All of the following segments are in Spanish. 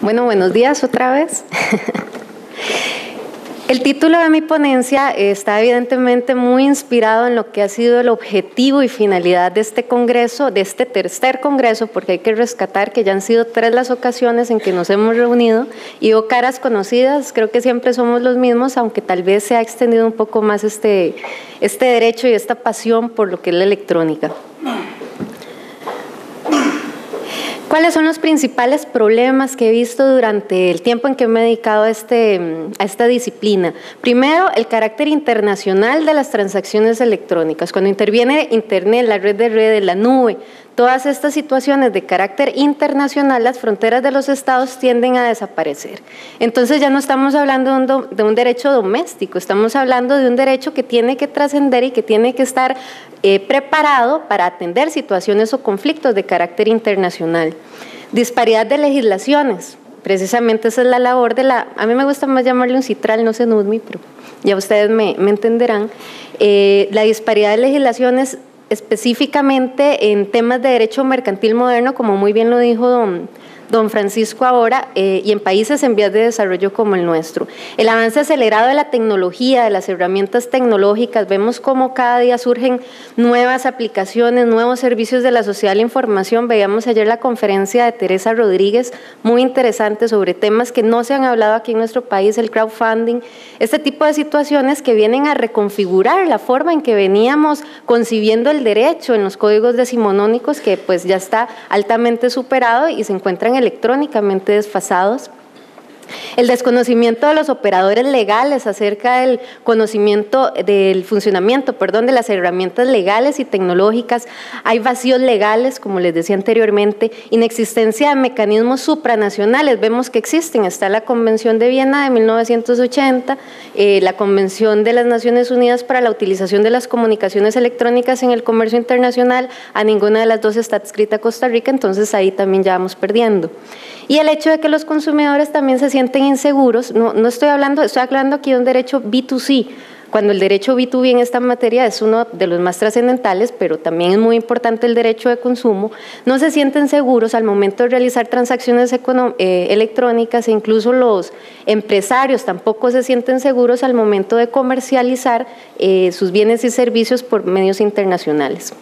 Bueno, buenos días otra vez. El título de mi ponencia está evidentemente muy inspirado en lo que ha sido el objetivo y finalidad de este congreso, de este tercer congreso, porque hay que rescatar que ya han sido 3 las ocasiones en que nos hemos reunido y o caras conocidas, creo que siempre somos los mismos, aunque tal vez se ha extendido un poco más este derecho y esta pasión por lo que es la electrónica. ¿Cuáles son los principales problemas que he visto durante el tiempo en que me he dedicado a esta disciplina? Primero, el carácter internacional de las transacciones electrónicas. Cuando interviene Internet, la red de redes, la nube, todas estas situaciones de carácter internacional, las fronteras de los estados tienden a desaparecer. Entonces ya no estamos hablando de un derecho doméstico, estamos hablando de un derecho que tiene que trascender y que tiene que estar preparado para atender situaciones o conflictos de carácter internacional. Disparidad de legislaciones, precisamente esa es la labor a mí me gusta más llamarle un citral, no CENUDMI, pero ya ustedes me entenderán. La disparidad de legislaciones específicamente en temas de derecho mercantil moderno, como muy bien lo dijo don Francisco ahora, y en países en vías de desarrollo como el nuestro. El avance acelerado de la tecnología, de las herramientas tecnológicas, vemos cómo cada día surgen nuevas aplicaciones, nuevos servicios de la sociedad de la información. Veíamos ayer la conferencia de Teresa Rodríguez, muy interesante sobre temas que no se han hablado aquí en nuestro país, el crowdfunding, este tipo de situaciones que vienen a reconfigurar la forma en que veníamos concibiendo el derecho en los códigos decimonónicos, que pues ya está altamente superado y se encuentran electrónicamente desfasados. El desconocimiento de los operadores legales acerca del funcionamiento de las herramientas legales y tecnológicas. Hay vacíos legales, como les decía anteriormente, inexistencia de mecanismos supranacionales. Vemos que existen, está la Convención de Viena de 1980, la Convención de las Naciones Unidas para la utilización de las comunicaciones electrónicas en el comercio internacional. A ninguna de las dos está adscrita Costa Rica, entonces ahí también ya vamos perdiendo. Y el hecho de que los consumidores también se sienten inseguros, estoy hablando aquí de un derecho B2C, cuando el derecho B2B en esta materia es uno de los más trascendentales, pero también es muy importante el derecho de consumo. No se sienten seguros al momento de realizar transacciones electrónicas, e incluso los empresarios tampoco se sienten seguros al momento de comercializar sus bienes y servicios por medios internacionales.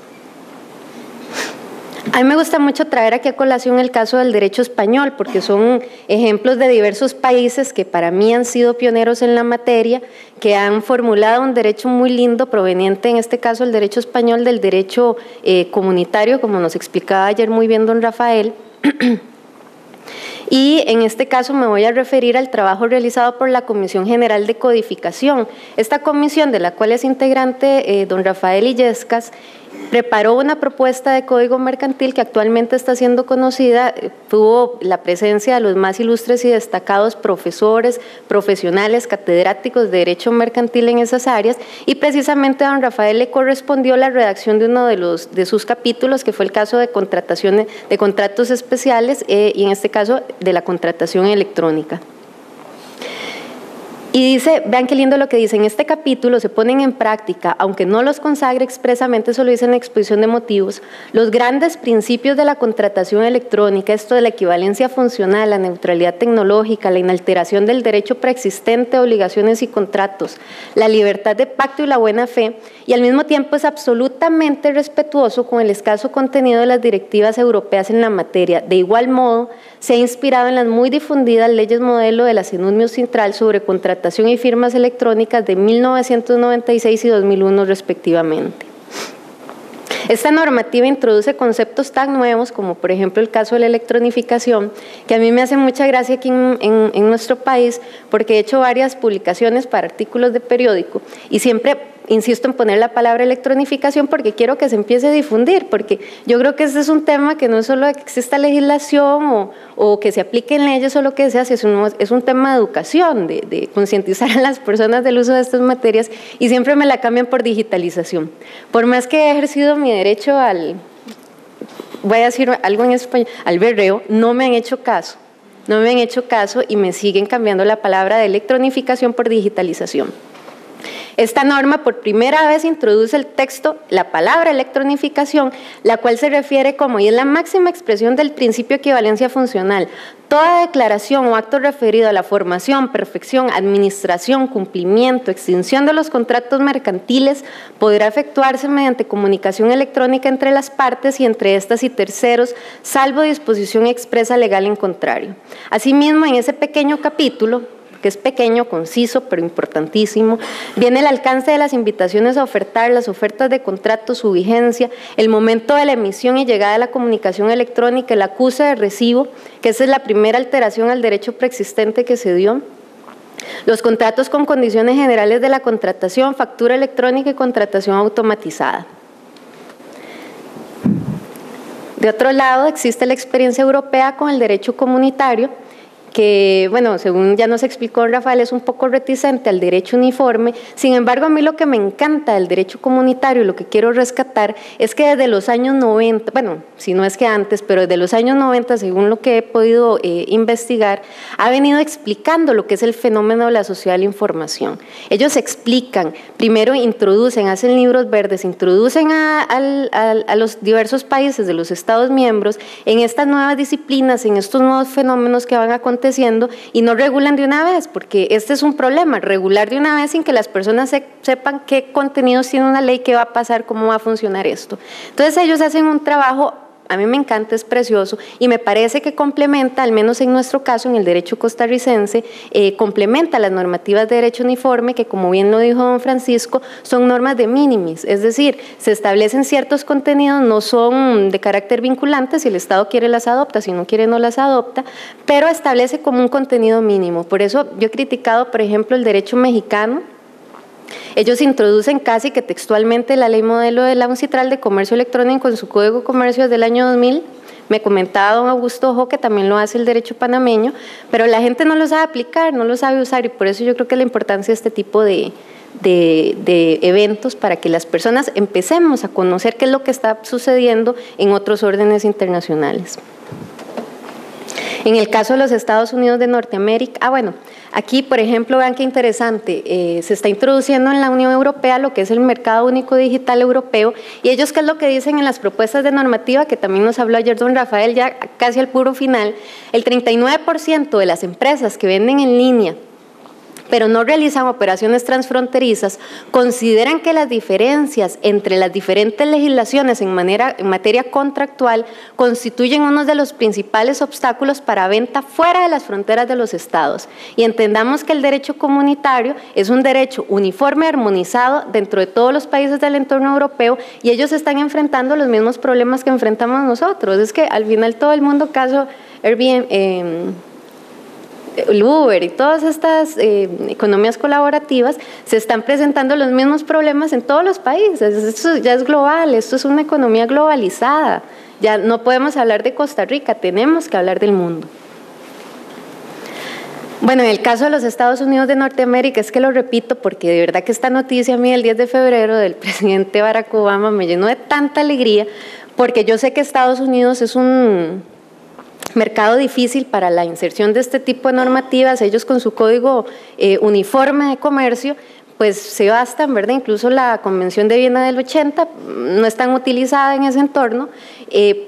A mí me gusta mucho traer aquí a colación el caso del derecho español, porque son ejemplos de diversos países que para mí han sido pioneros en la materia, que han formulado un derecho muy lindo proveniente, en este caso el derecho español, del derecho comunitario, como nos explicaba ayer muy bien don Rafael. Y en este caso me voy a referir al trabajo realizado por la Comisión General de Codificación. Esta comisión, de la cual es integrante don Rafael Illescas, preparó una propuesta de código mercantil que actualmente está siendo conocida. Tuvo la presencia de los más ilustres y destacados profesores, profesionales, catedráticos de derecho mercantil en esas áreas, y precisamente a don Rafael le correspondió la redacción de uno de sus capítulos, que fue el caso de contrataciones, de contratos especiales y en este caso de la contratación electrónica. Y dice, vean qué lindo lo que dice, en este capítulo se ponen en práctica, aunque no los consagre expresamente, eso lo dice en la exposición de motivos, los grandes principios de la contratación electrónica, esto de la equivalencia funcional, la neutralidad tecnológica, la inalteración del derecho preexistente, obligaciones y contratos, la libertad de pacto y la buena fe, y al mismo tiempo es absolutamente respetuoso con el escaso contenido de las directivas europeas en la materia. De igual modo, se ha inspirado en las muy difundidas leyes modelo de la CENUDMI Citral sobre contratación y firmas electrónicas de 1996 y 2001 respectivamente. Esta normativa introduce conceptos tan nuevos como por ejemplo el caso de la electronificación, que a mí me hace mucha gracia aquí en nuestro país, porque he hecho varias publicaciones para artículos de periódico y siempre insisto en poner la palabra electronificación porque quiero que se empiece a difundir, porque yo creo que este es un tema que no es solo que exista legislación o que se apliquen leyes o lo que sea, es un tema de educación, de concientizar a las personas del uso de estas materias, y siempre me la cambian por digitalización. Por más que he ejercido mi derecho voy a decir algo en español, al berreo, no me han hecho caso y me siguen cambiando la palabra de electronificación por digitalización. Esta norma por primera vez introduce el texto, la palabra electronificación, la cual se refiere como, y es la máxima expresión del principio de equivalencia funcional, toda declaración o acto referido a la formación, perfección, administración, cumplimiento, extinción de los contratos mercantiles podrá efectuarse mediante comunicación electrónica entre las partes y entre estas y terceros, salvo disposición expresa legal en contrario. Asimismo, en ese pequeño capítulo, que es pequeño, conciso, pero importantísimo, viene el alcance de las invitaciones a ofertar, las ofertas de contrato, su vigencia, el momento de la emisión y llegada de la comunicación electrónica, el acuse de recibo, que esa es la primera alteración al derecho preexistente que se dio, los contratos con condiciones generales de la contratación, factura electrónica y contratación automatizada. De otro lado, existe la experiencia europea con el derecho comunitario, que, bueno, según ya nos explicó Rafael, es un poco reticente al derecho uniforme. Sin embargo, a mí lo que me encanta del derecho comunitario y lo que quiero rescatar es que desde los años 90, bueno, si no es que antes, pero desde los años 90, según lo que he podido investigar, ha venido explicando lo que es el fenómeno de la sociedad de la información. Ellos explican, primero introducen, hacen libros verdes, introducen a los diversos países de los Estados miembros en estas nuevas disciplinas, en estos nuevos fenómenos que van aconteciendo, y no regulan de una vez, porque este es un problema, regular de una vez sin que las personas sepan qué contenidos tiene una ley, qué va a pasar, cómo va a funcionar esto. Entonces ellos hacen un trabajo, a mí me encanta, es precioso, y me parece que complementa, al menos en nuestro caso, en el derecho costarricense, complementa las normativas de derecho uniforme, que como bien lo dijo don Francisco, son normas de minimis, es decir, se establecen ciertos contenidos, no son de carácter vinculante, si el Estado quiere las adopta, si no quiere no las adopta, pero establece como un contenido mínimo. Por eso yo he criticado, por ejemplo, el derecho mexicano. Ellos introducen casi que textualmente la ley modelo de la UNCITRAL de comercio electrónico en su código de comercio del año 2000. Me comentaba don Augusto Ojo que también lo hace el derecho panameño, pero la gente no lo sabe aplicar, no lo sabe usar, y por eso yo creo que la importancia de este tipo de eventos para que las personas empecemos a conocer qué es lo que está sucediendo en otros órdenes internacionales. En el caso de los Estados Unidos de Norteamérica, bueno, aquí, por ejemplo, vean qué interesante, se está introduciendo en la Unión Europea lo que es el mercado único digital europeo, y ellos qué es lo que dicen en las propuestas de normativa, que también nos habló ayer don Rafael, ya casi al puro final, el 39% de las empresas que venden en línea pero no realizan operaciones transfronterizas, consideran que las diferencias entre las diferentes legislaciones en materia contractual constituyen uno de los principales obstáculos para venta fuera de las fronteras de los estados. Y entendamos que el derecho comunitario es un derecho uniforme, armonizado dentro de todos los países del entorno europeo, y ellos están enfrentando los mismos problemas que enfrentamos nosotros. Es que al final todo el mundo, caso Airbnb, el Uber y todas estas economías colaborativas, se están presentando los mismos problemas en todos los países. Esto ya es global, esto es una economía globalizada. Ya no podemos hablar de Costa Rica, tenemos que hablar del mundo. Bueno, en el caso de los Estados Unidos de Norteamérica, es que lo repito porque de verdad que esta noticia a mí el 10 de febrero del presidente Barack Obama me llenó de tanta alegría, porque yo sé que Estados Unidos es un mercado difícil para la inserción de este tipo de normativas. Ellos con su código uniforme de comercio pues se bastan, ¿verdad? Incluso la Convención de Viena del 80 no es tan utilizada en ese entorno,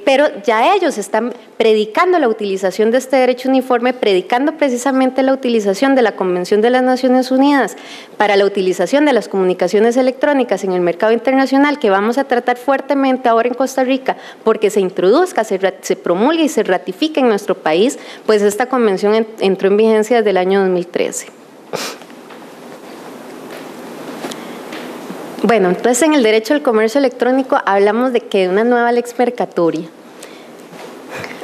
pero ya ellos están predicando la utilización de este derecho uniforme, predicando precisamente la utilización de la Convención de las Naciones Unidas para la utilización de las comunicaciones electrónicas en el mercado internacional, que vamos a tratar fuertemente ahora en Costa Rica, porque se introduzca, se promulgue y se ratifique en nuestro país. Pues esta convención entró en vigencia desde el año 2013. Bueno, entonces en el derecho al comercio electrónico hablamos de que una nueva lex mercatoria.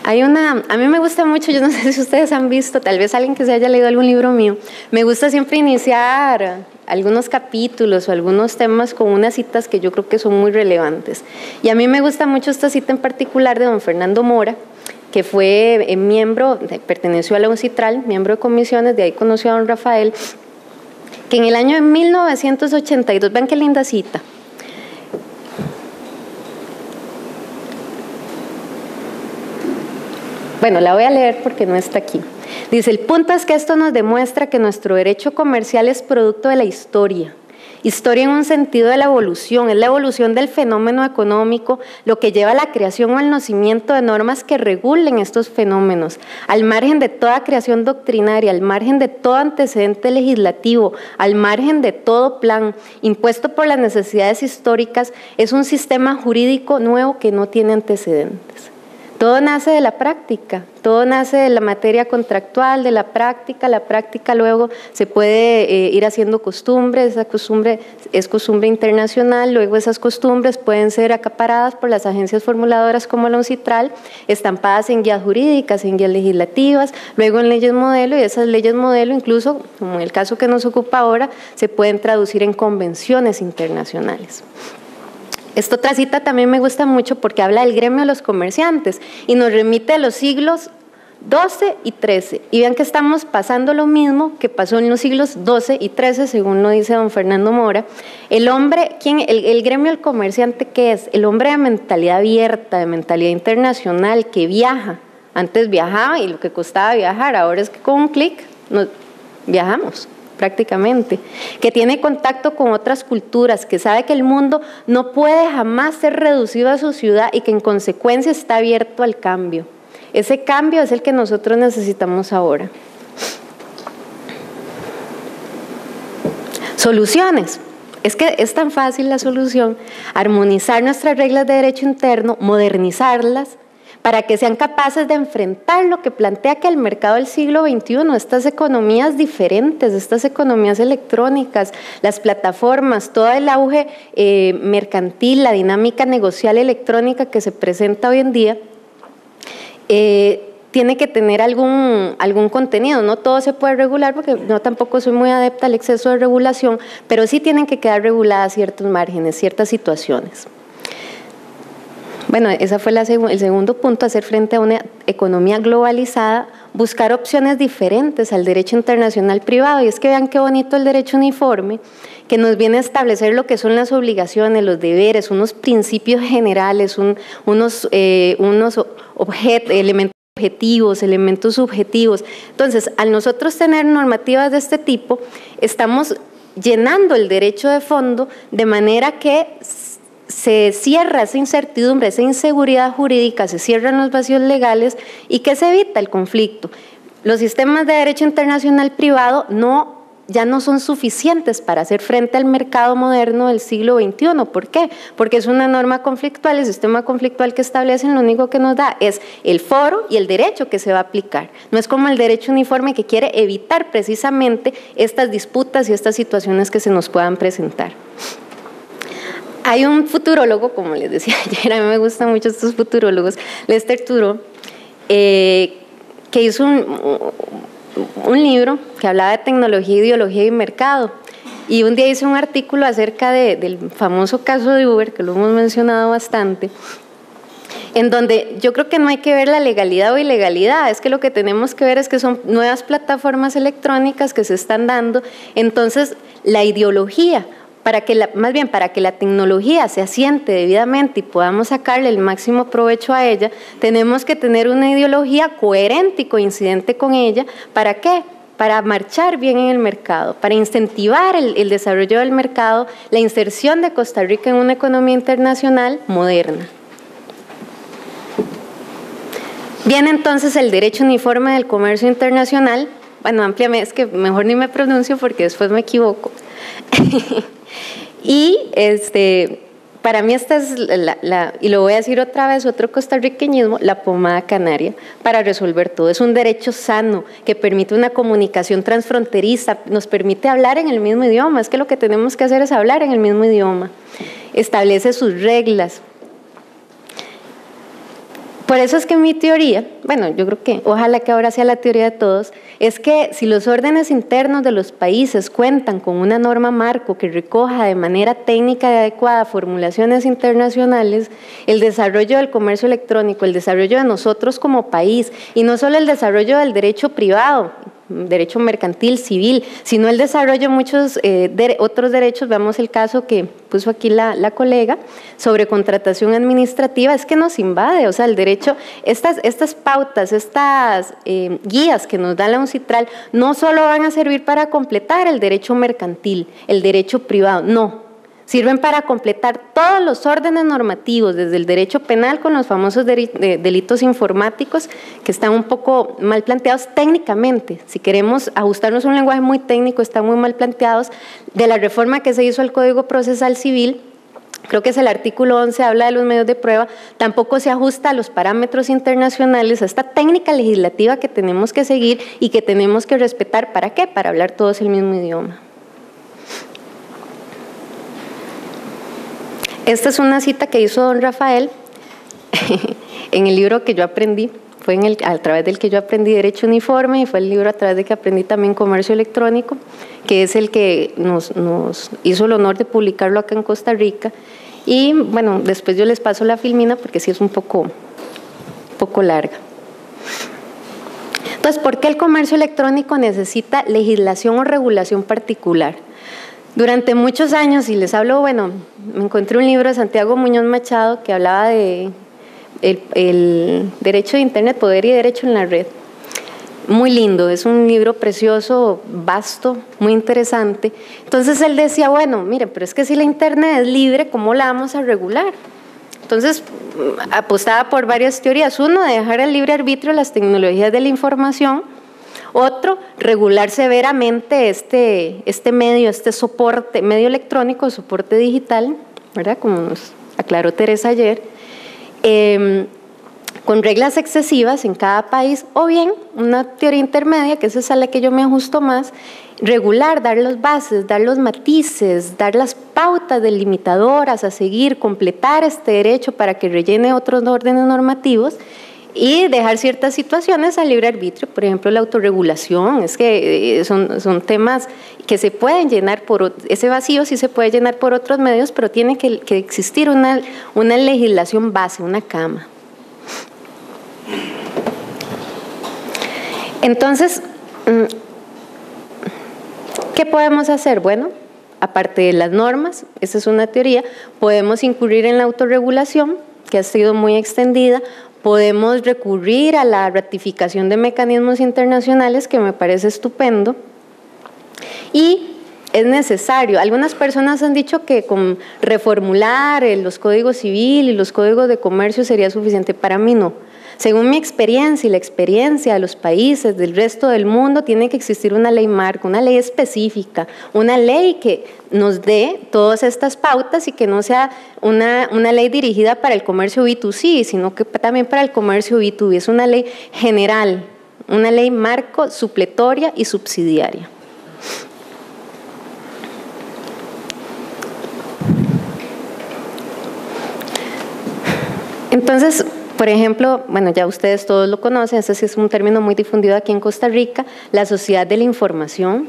A mí me gusta mucho, yo no sé si ustedes han visto, tal vez alguien que se haya leído algún libro mío, me gusta siempre iniciar algunos capítulos o algunos temas con unas citas que yo creo que son muy relevantes. Y a mí me gusta mucho esta cita en particular de don Fernando Mora, que fue miembro, perteneció a la UNCITRAL, miembro de comisiones, de ahí conoció a don Rafael, que en el año de 1982, vean qué linda cita, bueno, la voy a leer porque no está aquí. Dice: el punto es que esto nos demuestra que nuestro derecho comercial es producto de la historia Historia en un sentido de la evolución, es la evolución del fenómeno económico, lo que lleva a la creación o al nacimiento de normas que regulen estos fenómenos, al margen de toda creación doctrinaria, al margen de todo antecedente legislativo, al margen de todo plan impuesto por las necesidades históricas, es un sistema jurídico nuevo que no tiene antecedentes. Todo nace de la práctica, todo nace de la materia contractual, de la práctica luego se puede ir haciendo costumbres, esa costumbre es costumbre internacional, luego esas costumbres pueden ser acaparadas por las agencias formuladoras como la UNCITRAL, estampadas en guías jurídicas, en guías legislativas, luego en leyes modelo, y esas leyes modelo incluso, como en el caso que nos ocupa ahora, se pueden traducir en convenciones internacionales. Esta otra cita también me gusta mucho porque habla del gremio de los comerciantes y nos remite a los siglos XII y XIII. Y vean que estamos pasando lo mismo que pasó en los siglos XII y XIII, según lo dice don Fernando Mora. El hombre, el gremio del comerciante, ¿qué es? El hombre de mentalidad abierta, de mentalidad internacional, que viaja. Antes viajaba y lo que costaba viajar, ahora es que con un clic viajamos prácticamente, que tiene contacto con otras culturas, que sabe que el mundo no puede jamás ser reducido a su ciudad y que en consecuencia está abierto al cambio. Ese cambio es el que nosotros necesitamos ahora. Soluciones. Es que es tan fácil la solución, armonizar nuestras reglas de derecho interno, modernizarlas, para que sean capaces de enfrentar lo que plantea que el mercado del siglo XXI, estas economías diferentes, estas economías electrónicas, las plataformas, todo el auge mercantil, la dinámica negocial electrónica que se presenta hoy en día, tiene que tener algún contenido. No todo se puede regular porque yo tampoco soy muy adepta al exceso de regulación, pero sí tienen que quedar reguladas ciertos márgenes, ciertas situaciones. Bueno, ese fue el segundo punto, hacer frente a una economía globalizada, buscar opciones diferentes al derecho internacional privado. Y es que vean qué bonito el derecho uniforme, que nos viene a establecer lo que son las obligaciones, los deberes, unos principios generales, unos elementos objetivos, elementos subjetivos. Entonces, al nosotros tener normativas de este tipo, estamos llenando el derecho de fondo de manera que se cierra esa incertidumbre, esa inseguridad jurídica, se cierran los vacíos legales y que se evita el conflicto. Los sistemas de derecho internacional privado ya no son suficientes para hacer frente al mercado moderno del siglo XXI. ¿Por qué? Porque es una norma conflictual, el sistema conflictual que establecen lo único que nos da es el foro y el derecho que se va a aplicar. No es como el derecho uniforme que quiere evitar precisamente estas disputas y estas situaciones que se nos puedan presentar. Hay un futurólogo, como les decía ayer, a mí me gustan mucho estos futurólogos, Lester Tudor, que hizo un libro que hablaba de tecnología, ideología y mercado. Y un día hizo un artículo acerca del famoso caso de Uber, que lo hemos mencionado bastante, en donde yo creo que no hay que ver la legalidad o ilegalidad, es que lo que tenemos que ver es que son nuevas plataformas electrónicas que se están dando. Entonces, la ideología, para que la tecnología se asiente debidamente y podamos sacarle el máximo provecho a ella, tenemos que tener una ideología coherente y coincidente con ella. ¿Para qué? Para marchar bien en el mercado, para incentivar el desarrollo del mercado, la inserción de Costa Rica en una economía internacional moderna. Viene entonces el derecho uniforme del comercio internacional. Bueno, ampliamente, es que mejor ni me pronuncio porque después me equivoco. Y para mí esta es y lo voy a decir otra vez, otro costarriqueñismo, la pomada canaria para resolver todo. Es un derecho sano que permite una comunicación transfronteriza, nos permite hablar en el mismo idioma, es que lo que tenemos que hacer es hablar en el mismo idioma. Establece sus reglas. Por eso es que mi teoría, bueno, yo creo que ojalá que ahora sea la teoría de todos, es que si los órdenes internos de los países cuentan con una norma marco que recoja de manera técnica y adecuada formulaciones internacionales, el desarrollo del comercio electrónico, el desarrollo de nosotros como país, y no solo el desarrollo del derecho privado, derecho mercantil, civil, sino el desarrollo de muchos otros derechos. Veamos el caso que puso aquí la colega sobre contratación administrativa, es que nos invade, o sea, el derecho, estas pautas, estas guías que nos da la UNCITRAL no solo van a servir para completar el derecho mercantil, el derecho privado, no. Sirven para completar todos los órdenes normativos, desde el derecho penal con los famosos delitos informáticos que están un poco mal planteados técnicamente. Si queremos ajustarnos a un lenguaje muy técnico, están muy mal planteados. De la reforma que se hizo al Código Procesal Civil, creo que es el artículo 11, habla de los medios de prueba, tampoco se ajusta a los parámetros internacionales, a esta técnica legislativa que tenemos que seguir y que tenemos que respetar. ¿Para qué? Para hablar todos el mismo idioma. Esta es una cita que hizo don Rafael en el libro que yo aprendí, fue a través del que yo aprendí Derecho Uniforme y fue el libro a través del que aprendí también Comercio Electrónico, que es el que nos hizo el honor de publicarlo acá en Costa Rica. Y bueno, después yo les paso la filmina porque sí es un poco larga. Entonces, ¿por qué el comercio electrónico necesita legislación o regulación particular? Durante muchos años, y les hablo, bueno, me encontré un libro de Santiago Muñoz Machado que hablaba de el derecho de Internet, poder y derecho en la red. Muy lindo, es un libro precioso, vasto, muy interesante. Entonces él decía, bueno, miren, pero es que si la Internet es libre, ¿cómo la vamos a regular? Entonces apostaba por varias teorías. Uno, de dejar el libre arbitrio las tecnologías de la información. Otro, regular severamente este medio, este soporte, medio electrónico, soporte digital, ¿verdad? Como nos aclaró Teresa ayer, con reglas excesivas en cada país, o bien una teoría intermedia, que esa es a la que yo me ajusto más, regular, dar las bases, dar los matices, dar las pautas delimitadoras a seguir, completar este derecho para que rellene otros órdenes normativos, y dejar ciertas situaciones al libre arbitrio, por ejemplo la autorregulación, es que son temas que se pueden llenar ese vacío sí se puede llenar por otros medios, pero tiene que existir una legislación base, una cama. Entonces, ¿qué podemos hacer? Bueno, aparte de las normas, esa es una teoría, podemos incurrir en la autorregulación, que ha sido muy extendida. Podemos recurrir a la ratificación de mecanismos internacionales, que me parece estupendo, y es necesario. Algunas personas han dicho que con reformular los códigos civil y los códigos de comercio sería suficiente. Para mí no. Según mi experiencia y la experiencia de los países del resto del mundo, tiene que existir una ley marco, una ley específica, una ley que nos dé todas estas pautas y que no sea una ley dirigida para el comercio B2C, sino que también para el comercio B2B. Es una ley general, una ley marco, supletoria y subsidiaria. Entonces, por ejemplo, bueno, ya ustedes todos lo conocen, este sí es un término muy difundido aquí en Costa Rica, la sociedad de la información,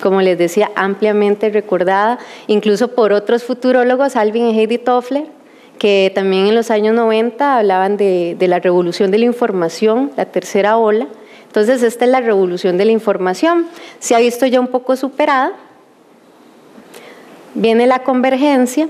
como les decía, ampliamente recordada, incluso por otros futurólogos, Alvin y Heidi Toffler, que también en los años 90 hablaban de la revolución de la información, la tercera ola. Entonces, esta es la revolución de la información, se ha visto ya un poco superada. Viene la convergencia,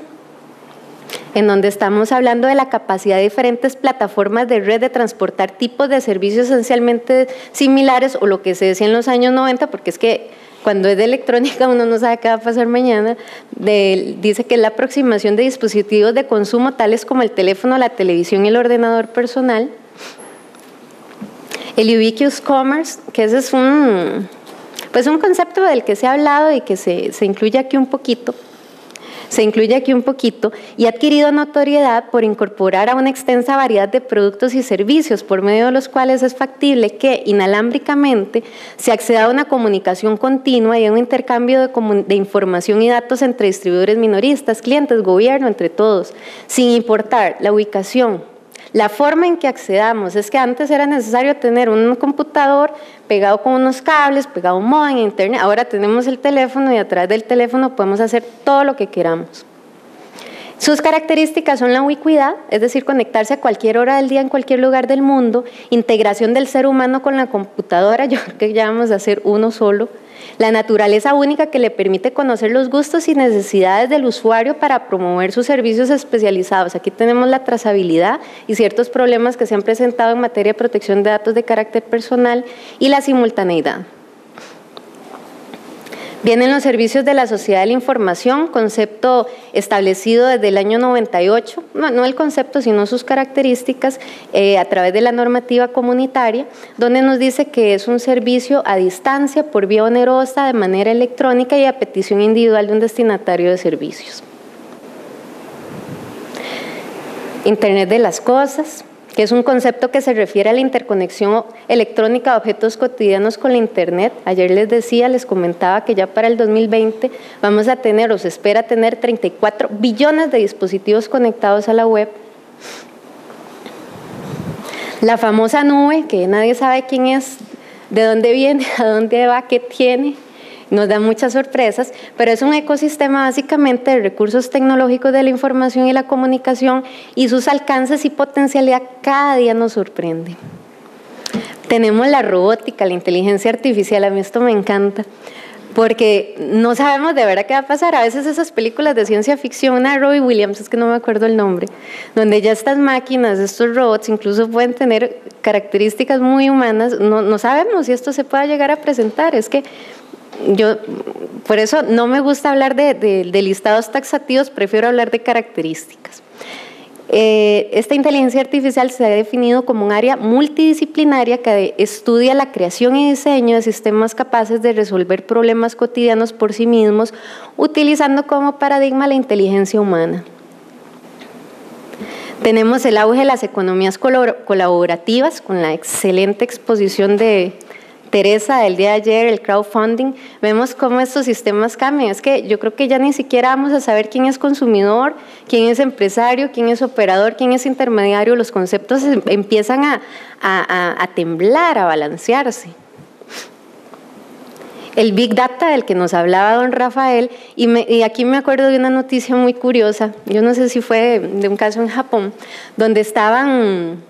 en donde estamos hablando de la capacidad de diferentes plataformas de red de transportar tipos de servicios esencialmente similares, o lo que se decía en los años 90, porque es que cuando es de electrónica uno no sabe qué va a pasar mañana, dice que es la aproximación de dispositivos de consumo tales como el teléfono, la televisión y el ordenador personal. El ubiquitous commerce, que ese es un concepto del que se ha hablado y que se incluye aquí un poquito. Y ha adquirido notoriedad por incorporar a una extensa variedad de productos y servicios por medio de los cuales es factible que inalámbricamente se acceda a una comunicación continua y a un intercambio de información y datos entre distribuidores minoristas, clientes, gobierno, entre todos, sin importar la ubicación. La forma en que accedamos, es que antes era necesario tener un computador pegado con unos cables, pegado a un módem, internet. Ahora tenemos el teléfono y a través del teléfono podemos hacer todo lo que queramos. Sus características son la ubicuidad, es decir, conectarse a cualquier hora del día en cualquier lugar del mundo, integración del ser humano con la computadora, yo creo que ya vamos a hacer uno solo, la naturaleza única que le permite conocer los gustos y necesidades del usuario para promover sus servicios especializados. Aquí tenemos la trazabilidad y ciertos problemas que se han presentado en materia de protección de datos de carácter personal y la simultaneidad. Vienen los servicios de la sociedad de la información, concepto establecido desde el año 98, no el concepto, sino sus características a través de la normativa comunitaria, donde nos dice que es un servicio a distancia, por vía onerosa, de manera electrónica y a petición individual de un destinatario de servicios. Internet de las cosas, que es un concepto que se refiere a la interconexión electrónica de objetos cotidianos con la Internet. Ayer les comentaba que ya para el 2020 vamos a tener, o se espera tener, 34 billones de dispositivos conectados a la web. La famosa nube, que nadie sabe quién es, de dónde viene, a dónde va, qué tiene. Nos da muchas sorpresas, pero es un ecosistema básicamente de recursos tecnológicos de la información y la comunicación, y sus alcances y potencialidad cada día nos sorprende. Tenemos la robótica, la inteligencia artificial. A mí esto me encanta, porque no sabemos de verdad qué va a pasar. A veces esas películas de ciencia ficción, una de Robbie Williams, es que no me acuerdo el nombre, donde ya estas máquinas, estos robots, incluso pueden tener características muy humanas, no sabemos si esto se pueda llegar a presentar. Es que yo, por eso no me gusta hablar de listados taxativos, prefiero hablar de características. Esta inteligencia artificial se ha definido como un área multidisciplinaria que estudia la creación y diseño de sistemas capaces de resolver problemas cotidianos por sí mismos, utilizando como paradigma la inteligencia humana. Tenemos el auge de las economías colaborativas, con la excelente exposición de Teresa del día de ayer, el crowdfunding. Vemos cómo estos sistemas cambian. Es que yo creo que ya ni siquiera vamos a saber quién es consumidor, quién es empresario, quién es operador, quién es intermediario. Los conceptos empiezan a temblar, a balancearse. El Big Data del que nos hablaba don Rafael, y aquí me acuerdo de una noticia muy curiosa, yo no sé si fue de un caso en Japón, donde estaban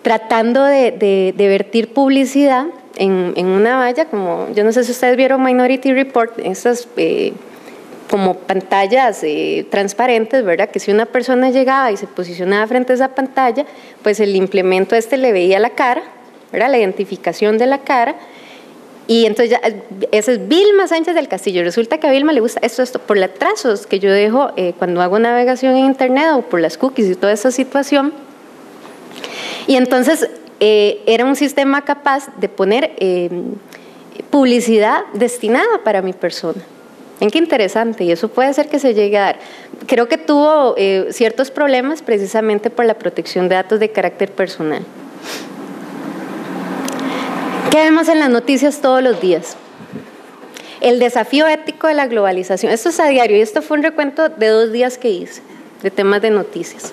tratando de vertir publicidad en una valla, como yo no sé si ustedes vieron Minority Report, esas como pantallas transparentes, ¿verdad? Que si una persona llegaba y se posicionaba frente a esa pantalla, pues el implemento le veía la cara, ¿verdad? La identificación de la cara. Y entonces ya, ese es Vilma Sánchez del Castillo. Resulta que a Vilma le gusta esto por los trazos que yo dejo cuando hago navegación en internet, o por las cookies y toda esa situación. Y entonces era un sistema capaz de poner publicidad destinada para mi persona. ¿En qué interesante? Y eso puede ser que se llegue a dar. Creo que tuvo ciertos problemas precisamente por la protección de datos de carácter personal. ¿Qué vemos en las noticias todos los días? El desafío ético de la globalización. Esto es a diario, y esto fue un recuento de 2 días que hice, de temas de noticias.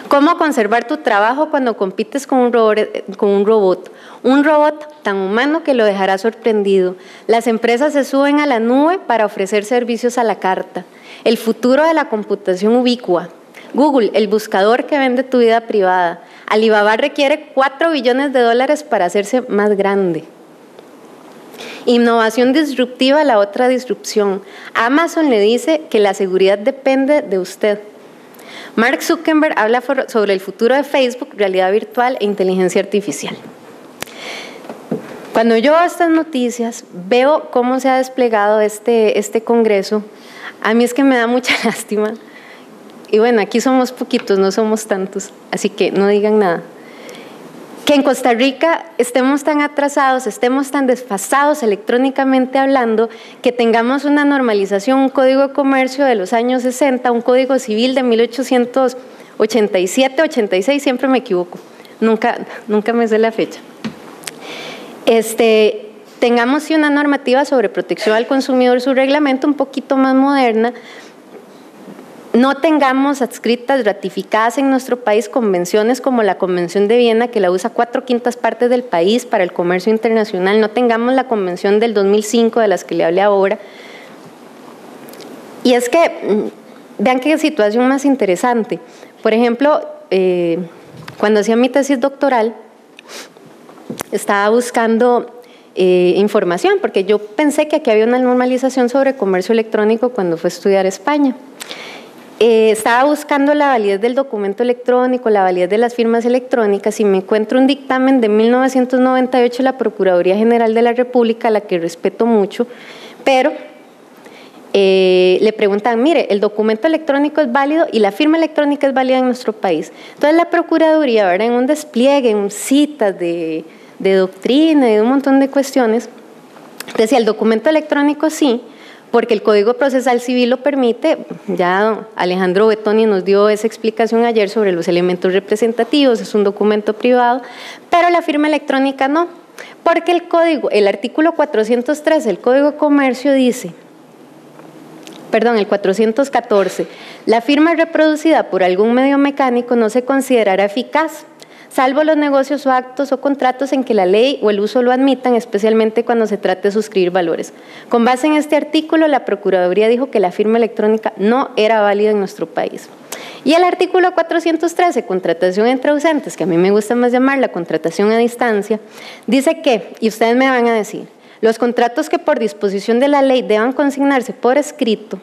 ¿Cómo conservar tu trabajo cuando compites con un robot? Un robot tan humano que lo dejará sorprendido. Las empresas se suben a la nube para ofrecer servicios a la carta. El futuro de la computación ubicua. Google, el buscador que vende tu vida privada. Alibaba requiere $4 billones para hacerse más grande. Innovación disruptiva, la otra disrupción. Amazon le dice que la seguridad depende de usted. Mark Zuckerberg habla sobre el futuro de Facebook, realidad virtual e inteligencia artificial. Cuando yo veo estas noticias, veo cómo se ha desplegado este congreso, a mí es que me da mucha lástima. Y bueno, aquí somos poquitos, no somos tantos, así que no digan nada. Que en Costa Rica estemos tan atrasados, estemos tan desfasados electrónicamente hablando, que tengamos una normalización, un código de comercio de los años 60, un código civil de 1887, 86, siempre me equivoco, nunca me sé la fecha. Tengamos sí una normativa sobre protección al consumidor, su reglamento un poquito más moderna. No tengamos adscritas, ratificadas en nuestro país convenciones como la Convención de Viena, que la usa 4/5 partes del país para el comercio internacional. No tengamos la Convención del 2005 de las que le hablé ahora. Y es que vean qué situación más interesante. Por ejemplo, cuando hacía mi tesis doctoral, estaba buscando información, porque yo pensé que aquí había una normalización sobre comercio electrónico cuando fui a estudiar a España. Estaba buscando la validez del documento electrónico, la validez de las firmas electrónicas, y me encuentro un dictamen de 1998 de la Procuraduría General de la República, a la que respeto mucho, pero le preguntan, mire, el documento electrónico es válido y la firma electrónica es válida en nuestro país. Entonces la Procuraduría, ¿verdad?, en un despliegue, en citas de doctrina y de un montón de cuestiones, decía, el documento electrónico sí, porque el Código Procesal Civil lo permite. Ya Alejandro Bettoni nos dio esa explicación ayer sobre los elementos representativos, es un documento privado, pero la firma electrónica no, porque el artículo 413 del Código de Comercio dice, el 414, la firma reproducida por algún medio mecánico no se considerará eficaz, salvo los negocios o actos o contratos en que la ley o el uso lo admitan, especialmente cuando se trate de suscribir valores. Con base en este artículo, la Procuraduría dijo que la firma electrónica no era válida en nuestro país. Y el artículo 413, contratación entre ausentes, que a mí me gusta más llamarla contratación a distancia, dice que, y ustedes me van a decir, los contratos que por disposición de la ley deban consignarse por escrito,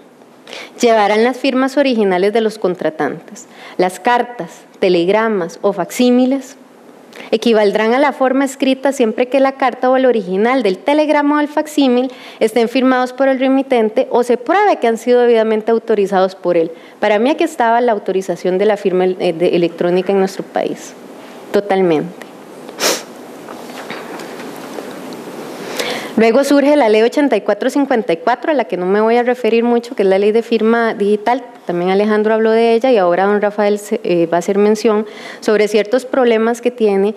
llevarán las firmas originales de los contratantes. Las cartas, telegramas o facsímiles equivaldrán a la forma escrita siempre que la carta o el original del telegrama o el facsímil estén firmados por el remitente o se pruebe que han sido debidamente autorizados por él. Para mí aquí estaba la autorización de la firma electrónica en nuestro país, totalmente. Luego surge la ley 8454, a la que no me voy a referir mucho, que es la ley de firma digital. También Alejandro habló de ella y ahora don Rafael va a hacer mención sobre ciertos problemas que tiene,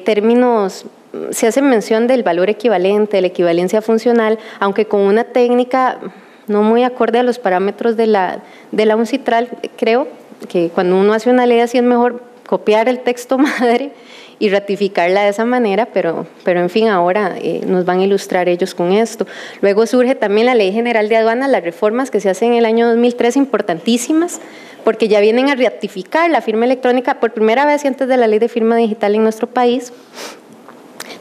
términos, se hace mención del valor equivalente, de la equivalencia funcional, aunque con una técnica no muy acorde a los parámetros de la UNCITRAL. Creo que cuando uno hace una ley así es mejor copiar el texto madre y ratificarla de esa manera, pero en fin, ahora nos van a ilustrar ellos con esto. Luego surge también la Ley General de Aduanas, las reformas que se hacen en el año 2003, importantísimas, porque ya vienen a ratificar la firma electrónica por primera vez y antes de la Ley de Firma Digital en nuestro país.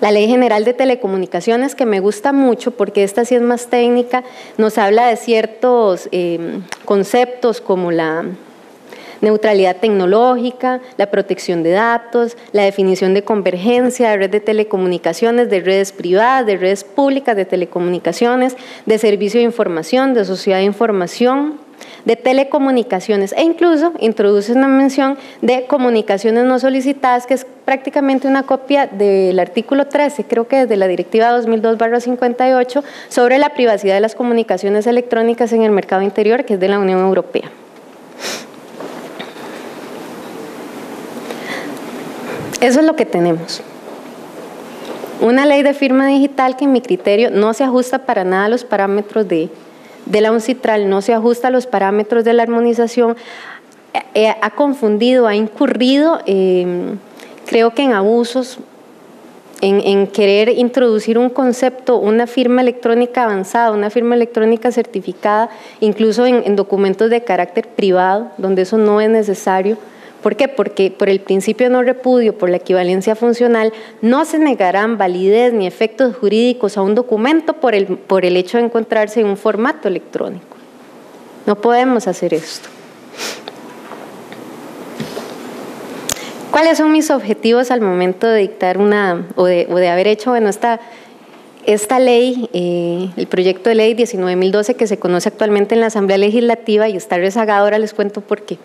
La Ley General de Telecomunicaciones, que me gusta mucho porque esta sí es más técnica, nos habla de ciertos conceptos como la neutralidad tecnológica, la protección de datos, la definición de convergencia, de red de telecomunicaciones, de redes privadas, de redes públicas de telecomunicaciones, de servicio de información, de sociedad de información, de telecomunicaciones, e incluso introduce una mención de comunicaciones no solicitadas, que es prácticamente una copia del artículo 13, creo que es de la Directiva 2002/58, sobre la privacidad de las comunicaciones electrónicas en el mercado interior, que es de la Unión Europea. Eso es lo que tenemos. Una ley de firma digital que en mi criterio no se ajusta para nada a los parámetros de la UNCITRAL, no se ajusta a los parámetros de la armonización, ha confundido, ha incurrido, creo que en abusos, en querer introducir un concepto, una firma electrónica avanzada, una firma electrónica certificada, incluso en documentos de carácter privado, donde eso no es necesario. ¿Por qué? Porque por el principio de no repudio, por la equivalencia funcional, no se negarán validez ni efectos jurídicos a un documento por el hecho de encontrarse en un formato electrónico. No podemos hacer esto. ¿Cuáles son mis objetivos al momento de dictar o de haber hecho esta ley, el proyecto de ley 19.012 que se conoce actualmente en la Asamblea Legislativa y está rezagado? Ahora les cuento por qué.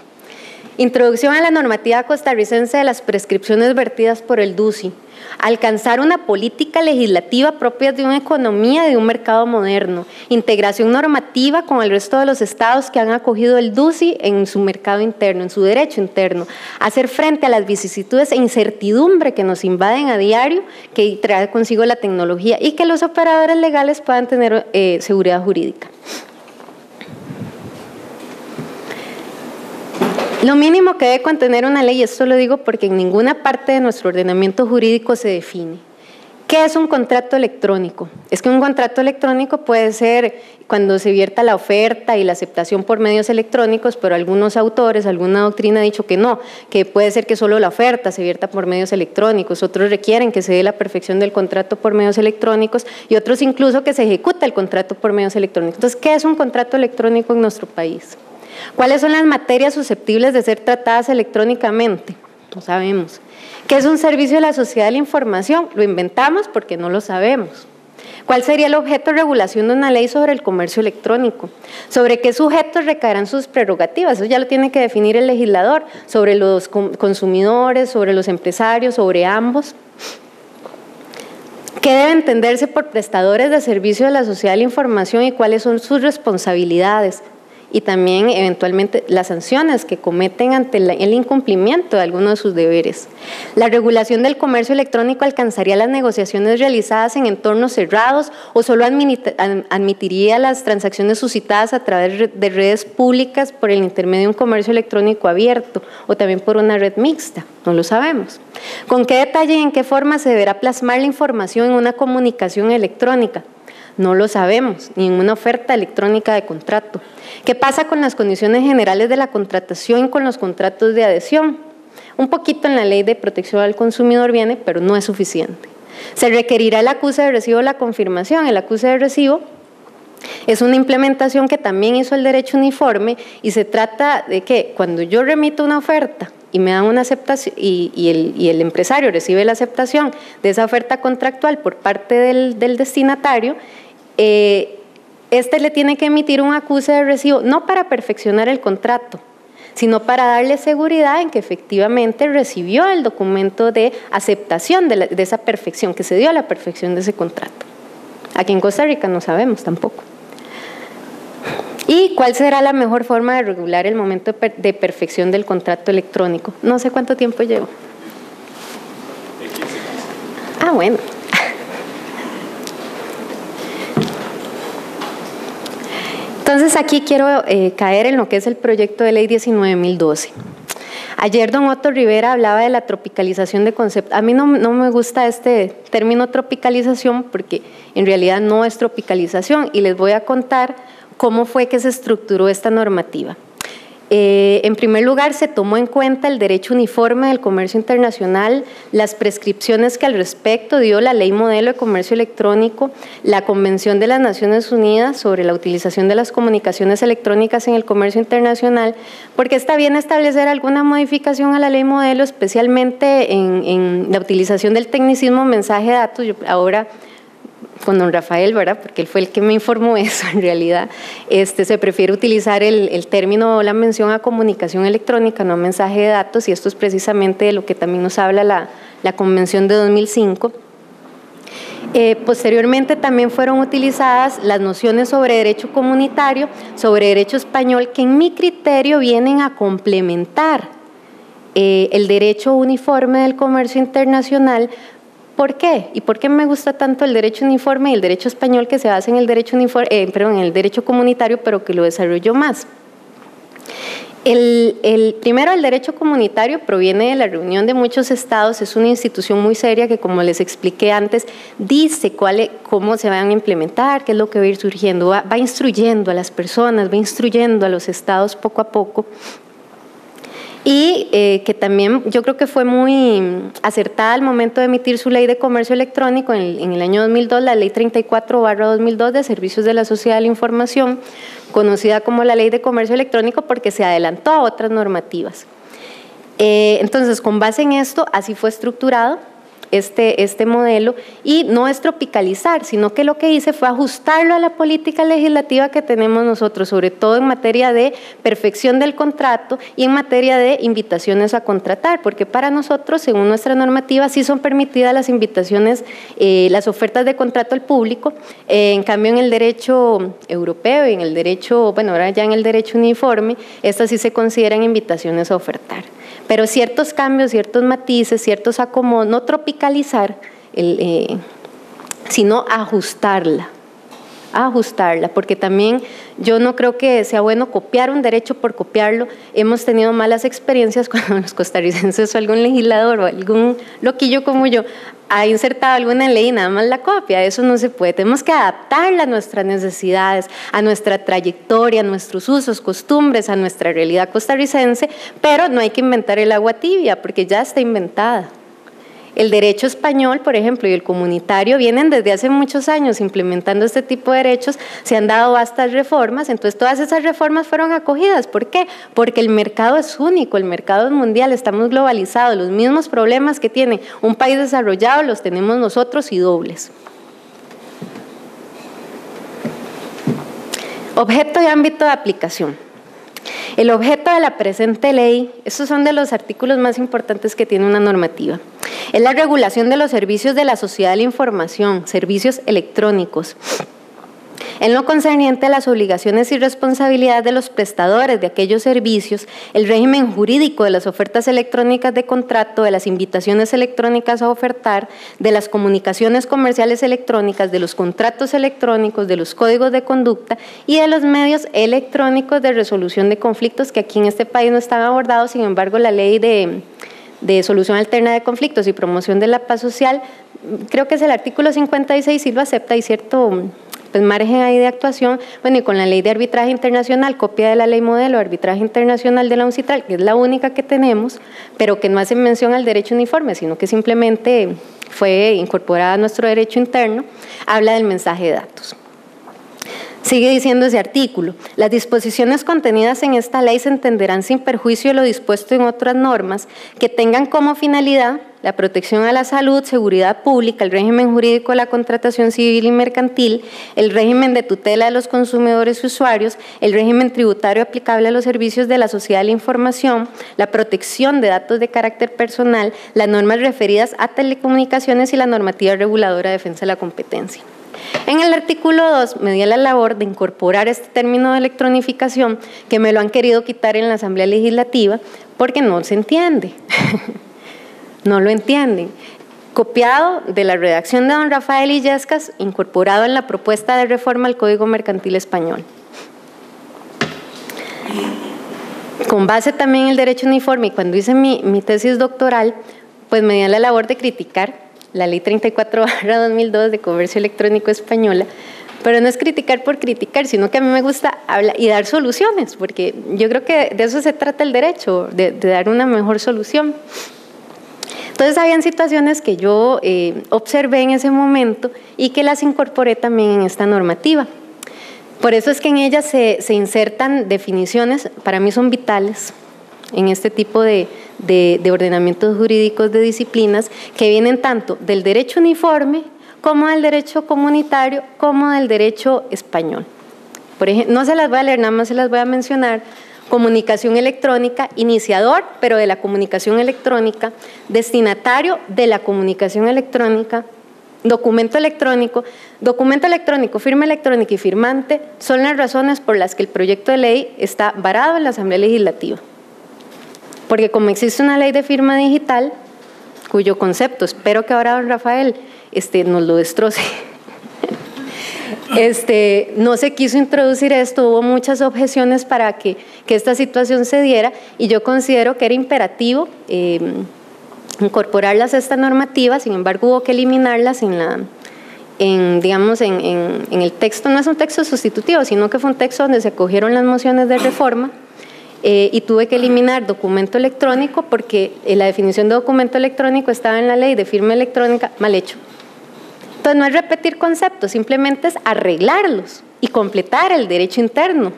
Introducción a la normativa costarricense de las prescripciones vertidas por el DUCI. Alcanzar una política legislativa propia de una economía y de un mercado moderno. Integración normativa con el resto de los estados que han acogido el DUCI en su mercado interno, en su derecho interno. Hacer frente a las vicisitudes e incertidumbre que nos invaden a diario, que trae consigo la tecnología, y que los operadores legales puedan tener seguridad jurídica. Lo mínimo que debe contener una ley, esto lo digo porque en ninguna parte de nuestro ordenamiento jurídico se define, ¿Qué es un contrato electrónico? Es que un contrato electrónico puede ser cuando se vierta la oferta y la aceptación por medios electrónicos, pero algunos autores, alguna doctrina ha dicho que no, que puede ser que solo la oferta se vierta por medios electrónicos, otros requieren que se dé la perfección del contrato por medios electrónicos y otros incluso que se ejecuta el contrato por medios electrónicos. Entonces, ¿qué es un contrato electrónico en nuestro país? ¿Cuáles son las materias susceptibles de ser tratadas electrónicamente? No sabemos. ¿Qué es un servicio de la sociedad de la información? Lo inventamos porque no lo sabemos. ¿Cuál sería el objeto de regulación de una ley sobre el comercio electrónico? ¿Sobre qué sujetos recaerán sus prerrogativas? Eso ya lo tiene que definir el legislador. ¿Sobre los consumidores, sobre los empresarios, sobre ambos? ¿Qué debe entenderse por prestadores de servicio de la sociedad de la información y cuáles son sus responsabilidades? Y también eventualmente las sanciones que cometen ante el incumplimiento de algunos de sus deberes. La regulación del comercio electrónico alcanzaría las negociaciones realizadas en entornos cerrados o solo admitiría las transacciones suscitadas a través de redes públicas por el intermedio de un comercio electrónico abierto o también por una red mixta, no lo sabemos. ¿Con qué detalle y en qué forma se deberá plasmar la información en una comunicación electrónica? No lo sabemos, ni en una oferta electrónica de contrato. ¿Qué pasa con las condiciones generales de la contratación y con los contratos de adhesión? Un poquito en la Ley de Protección al Consumidor viene, pero no es suficiente. Se requerirá el acuse de recibo o la confirmación. El acuse de recibo es una implementación que también hizo el derecho uniforme y se trata de que cuando yo remito una oferta y me dan una aceptación y el empresario recibe la aceptación de esa oferta contractual por parte del destinatario, le tiene que emitir un acuse de recibo, no para perfeccionar el contrato, sino para darle seguridad en que efectivamente recibió el documento de aceptación de esa perfección, que se dio a la perfección de ese contrato. Aquí en Costa Rica no sabemos tampoco. ¿Y cuál será la mejor forma de regular el momento de perfección del contrato electrónico? No sé cuánto tiempo llevo. Ah, bueno. Entonces aquí quiero caer en lo que es el proyecto de ley 19.012. Ayer don Otto Rivera hablaba de la tropicalización de conceptos. A mí no me gusta este término tropicalización porque en realidad no es tropicalización y les voy a contar cómo fue que se estructuró esta normativa. En primer lugar, se tomó en cuenta el derecho uniforme del comercio internacional, las prescripciones que al respecto dio la Ley Modelo de Comercio Electrónico, la Convención de las Naciones Unidas sobre la utilización de las comunicaciones electrónicas en el comercio internacional, porque está bien establecer alguna modificación a la Ley Modelo, especialmente en la utilización del tecnicismo mensaje de datos. Yo ahora con don Rafael, ¿verdad? Porque él fue el que me informó eso en realidad. Se prefiere utilizar el término o la mención a comunicación electrónica, no mensaje de datos, y esto es precisamente de lo que también nos habla la Convención de 2005. Posteriormente también fueron utilizadas las nociones sobre derecho comunitario, sobre derecho español, que en mi criterio vienen a complementar el derecho uniforme del comercio internacional. ¿Por qué? ¿Y por qué me gusta tanto el derecho uniforme y el derecho español que se basa en el derecho en el derecho comunitario, pero que lo desarrolló más? Primero, el derecho comunitario proviene de la reunión de muchos estados, es una institución muy seria que, como les expliqué antes, dice cómo se van a implementar, qué es lo que va a ir surgiendo, va instruyendo a las personas, va instruyendo a los estados poco a poco. Y que también yo creo que fue muy acertada al momento de emitir su ley de comercio electrónico en el año 2002, la ley 34/2002 de Servicios de la Sociedad de la Información, conocida como la ley de comercio electrónico porque se adelantó a otras normativas. Entonces, con base en esto, así fue estructurado este modelo, y no es tropicalizar, sino que lo que hice fue ajustarlo a la política legislativa que tenemos nosotros, sobre todo en materia de perfección del contrato y en materia de invitaciones a contratar, porque para nosotros, según nuestra normativa, sí son permitidas las invitaciones, las ofertas de contrato al público. En cambio, en el derecho europeo y en el derecho, bueno, ahora ya en el derecho uniforme, estas sí se consideran invitaciones a ofertar. Pero ciertos cambios, ciertos matices, ciertos acomodos, no tropicalizar, sino ajustarla a ajustarla, porque también yo no creo que sea bueno copiar un derecho por copiarlo. Hemos tenido malas experiencias cuando los costarricenses o algún legislador o algún loquillo como yo ha insertado alguna ley y nada más la copia. Eso no se puede. Tenemos que adaptarla a nuestras necesidades, a nuestra trayectoria, a nuestros usos, costumbres, a nuestra realidad costarricense, pero no hay que inventar el agua tibia porque ya está inventada. El derecho español, por ejemplo, y el comunitario vienen desde hace muchos años implementando este tipo de derechos, se han dado vastas reformas, entonces todas esas reformas fueron acogidas. ¿Por qué? Porque el mercado es único, el mercado es mundial, estamos globalizados, los mismos problemas que tiene un país desarrollado los tenemos nosotros y dobles. Objeto y ámbito de aplicación. El objeto de la presente ley, estos son de los artículos más importantes que tiene una normativa, es la regulación de los servicios de la sociedad de la información, servicios electrónicos, en lo concerniente a las obligaciones y responsabilidades de los prestadores de aquellos servicios, el régimen jurídico de las ofertas electrónicas de contrato, de las invitaciones electrónicas a ofertar, de las comunicaciones comerciales electrónicas, de los contratos electrónicos, de los códigos de conducta y de los medios electrónicos de resolución de conflictos que aquí en este país no están abordados. Sin embargo, la ley de solución alterna de conflictos y promoción de la paz social, creo que es el artículo 56, sí lo acepta, hay cierto margen ahí de actuación. Bueno, y con la ley de arbitraje internacional, copia de la ley modelo de arbitraje internacional de la UNCITRAL, que es la única que tenemos, pero que no hace mención al derecho uniforme, sino que simplemente fue incorporada a nuestro derecho interno, habla del mensaje de datos. Sigue diciendo ese artículo, las disposiciones contenidas en esta ley se entenderán sin perjuicio de lo dispuesto en otras normas que tengan como finalidad la protección a la salud, seguridad pública, el régimen jurídico de la contratación civil y mercantil, el régimen de tutela de los consumidores y usuarios, el régimen tributario aplicable a los servicios de la sociedad de la información, la protección de datos de carácter personal, las normas referidas a telecomunicaciones y la normativa reguladora de defensa de la competencia. En el artículo 2 me di a la labor de incorporar este término de electronificación que me lo han querido quitar en la Asamblea Legislativa porque no se entiende, no lo entienden. Copiado de la redacción de don Rafael Illescas, incorporado en la propuesta de reforma al Código Mercantil Español. Con base también en el derecho uniforme y cuando hice mi tesis doctoral, pues me di a la labor de criticar la ley 34/2002 de comercio electrónico española, pero no es criticar por criticar, sino que a mí me gusta hablar y dar soluciones, porque yo creo que de eso se trata el derecho, de dar una mejor solución. Entonces habían situaciones que yo observé en ese momento y que las incorporé también en esta normativa. Por eso es que en ellas se insertan definiciones, para mí son vitales, en este tipo de ordenamientos jurídicos de disciplinas que vienen tanto del derecho uniforme como del derecho comunitario como del derecho español. Por ejemplo, no se las voy a leer, nada más se las voy a mencionar. Comunicación electrónica, iniciador, pero de la comunicación electrónica, destinatario de la comunicación electrónica, documento electrónico, firma electrónica y firmante son las razones por las que el proyecto de ley está varado en la Asamblea Legislativa. Porque como existe una ley de firma digital, cuyo concepto, espero que ahora don Rafael nos lo destroce, no se quiso introducir esto, hubo muchas objeciones para que esta situación se diera y yo considero que era imperativo incorporarlas a esta normativa, sin embargo hubo que eliminarlas en el texto. No es un texto sustitutivo, sino que fue un texto donde se cogieron las mociones de reforma. Y tuve que eliminar documento electrónico porque la definición de documento electrónico estaba en la ley de firma electrónica, mal hecho. Entonces no es repetir conceptos, simplemente es arreglarlos y completar el derecho interno.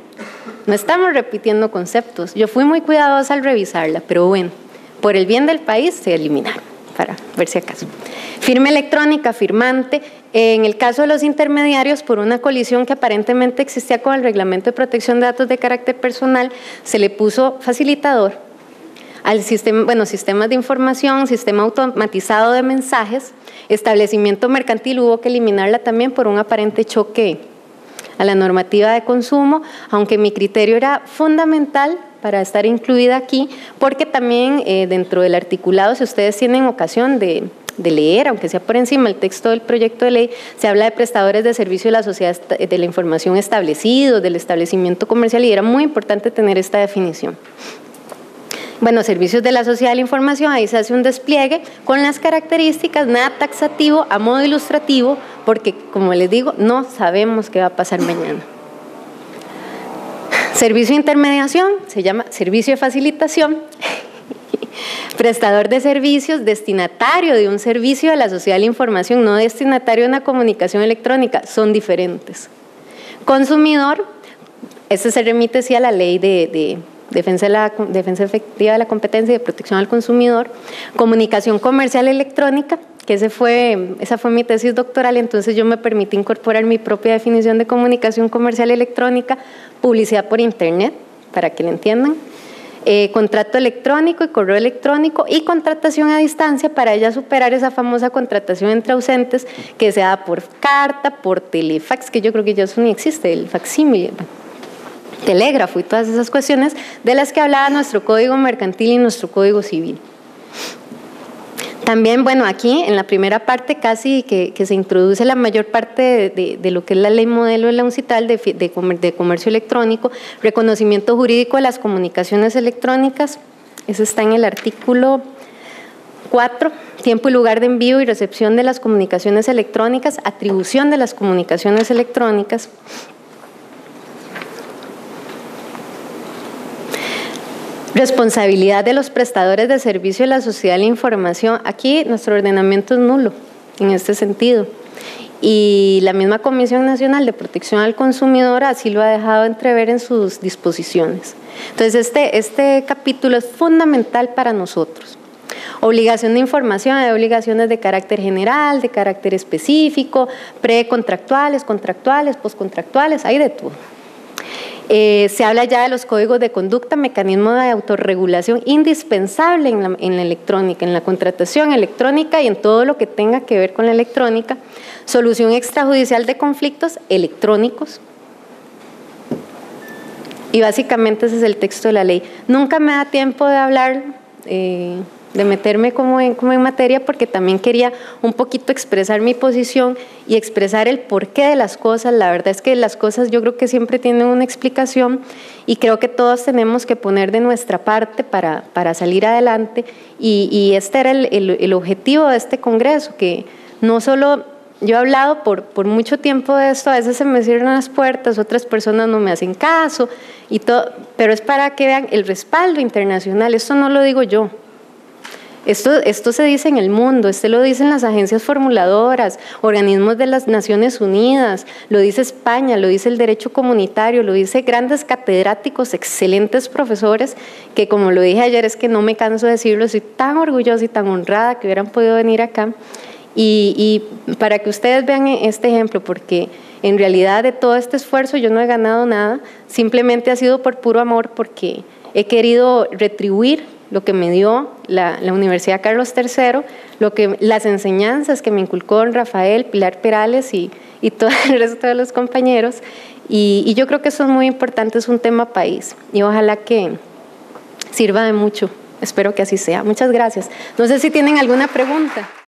No estamos repitiendo conceptos. Yo fui muy cuidadosa al revisarla, pero bueno, por el bien del país se eliminaron, para ver si acaso. Firma electrónica, firmante, en el caso de los intermediarios, por una colisión que aparentemente existía con el Reglamento de Protección de Datos de Carácter Personal, se le puso facilitador al sistema, sistemas de información, sistema automatizado de mensajes, establecimiento mercantil, hubo que eliminarla también por un aparente choque a la normativa de consumo, aunque mi criterio era fundamental para estar incluida aquí, porque también dentro del articulado, si ustedes tienen ocasión de leer, aunque sea por encima el texto del proyecto de ley, se habla de prestadores de servicio de la sociedad de la información establecidos, del establecimiento comercial, y era muy importante tener esta definición. Bueno, servicios de la sociedad de la información, ahí se hace un despliegue con las características, nada taxativo, a modo ilustrativo, porque como les digo, no sabemos qué va a pasar mañana. Servicio de intermediación, se llama servicio de facilitación. Prestador de servicios, destinatario de un servicio de la sociedad de la información, no destinatario de una comunicación electrónica, son diferentes. Consumidor, este se remite sí a la ley de defensa efectiva de la competencia y de protección al consumidor. Comunicación comercial electrónica, que esa fue mi tesis doctoral, entonces yo me permití incorporar mi propia definición de comunicación comercial electrónica, publicidad por internet, para que lo entiendan. Contrato electrónico y correo electrónico y contratación a distancia para ya superar esa famosa contratación entre ausentes que se da por carta, por telefax, que yo creo que ya eso ni existe, el facsímile, telégrafo y todas esas cuestiones de las que hablaba nuestro Código Mercantil y nuestro Código Civil. También, bueno, aquí en la primera parte casi que se introduce la mayor parte de lo que es la ley modelo de la UNCITAL de comercio electrónico, reconocimiento jurídico de las comunicaciones electrónicas, eso está en el artículo 4, tiempo y lugar de envío y recepción de las comunicaciones electrónicas, atribución de las comunicaciones electrónicas. Responsabilidad de los prestadores de servicio de la sociedad de la información. Aquí nuestro ordenamiento es nulo en este sentido. Y la misma Comisión Nacional de Protección al Consumidor así lo ha dejado entrever en sus disposiciones. Entonces, este capítulo es fundamental para nosotros. Obligación de información, hay obligaciones de carácter general, de carácter específico, precontractuales, contractuales, postcontractuales, hay de todo. Se habla ya de los códigos de conducta, mecanismo de autorregulación indispensable en la electrónica, en la contratación electrónica y en todo lo que tenga que ver con la electrónica. Solución extrajudicial de conflictos electrónicos. Y básicamente ese es el texto de la ley. Nunca me da tiempo de hablar, de meterme como en materia, porque también quería un poquito expresar mi posición y expresar el porqué de las cosas. La verdad es que las cosas yo creo que siempre tienen una explicación y creo que todos tenemos que poner de nuestra parte para salir adelante y este era el objetivo de este congreso, que no solo yo he hablado por mucho tiempo de esto, a veces se me cierran las puertas, otras personas no me hacen caso y todo, pero es para que vean el respaldo internacional. Esto no lo digo yo. Esto se dice en el mundo, lo dicen las agencias formuladoras, organismos de las Naciones Unidas, lo dice España, lo dice el derecho comunitario, lo dice grandes catedráticos, excelentes profesores, que como lo dije ayer, es que no me canso de decirlo, estoy tan orgullosa y tan honrada que hubieran podido venir acá. Y para que ustedes vean este ejemplo, porque en realidad de todo este esfuerzo yo no he ganado nada, simplemente ha sido por puro amor, porque he querido retribuir lo que me dio la Universidad Carlos III, las enseñanzas que me inculcó Rafael, Pilar Perales y todo el resto de los compañeros. Y yo creo que eso es muy importante, es un tema país. Y ojalá que sirva de mucho. Espero que así sea. Muchas gracias. No sé si tienen alguna pregunta.